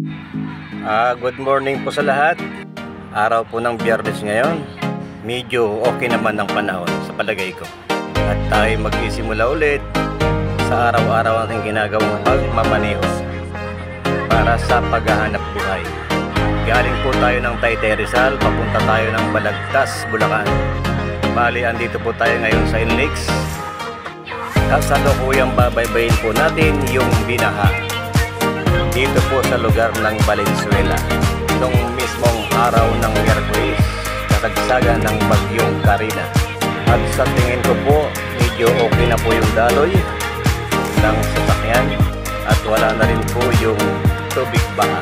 Good morning po sa lahat. Araw po ng Biyernes ngayon. Medyo okay naman ang panahon sa palagay ko. At tayo magsisimula ulit sa araw-araw ating ginagawang pagmamaneho para sa paghahanap buhay. Galing po tayo ng Taytay Rizal, papunta tayo ng Balagtas, Bulacan. Bali, andito po tayo ngayon sa NLEX. Kasalukuyang babaybayin po natin yung binaha dito po sa lugar ng Valenzuela nung mismong araw ng Miyerkules, kasagsagan ng bagyong Karina. At sa tingin ko po, medyo okay na po yung daloy ng sasakyan at wala na rin po yung tubig baha.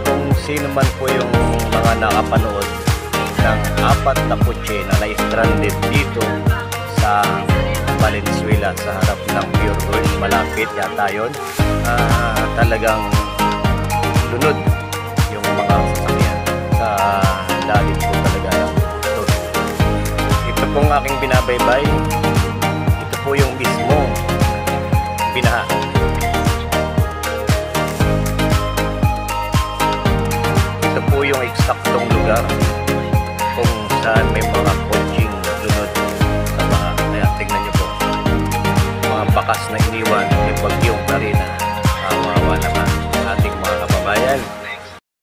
Kung sino man po yung mga nakapanood ng 4 na kotse na na-stranded dito sa Valenzuela sa harap ng Pure Gold, malapit yata yun, talagang lunod yung mga sasakyan sa lalim po talaga ng tubig. Ito pong aking binabaybay, ito po yung mismong binaha. Ito po yung eksaktong lugar kung saan may mga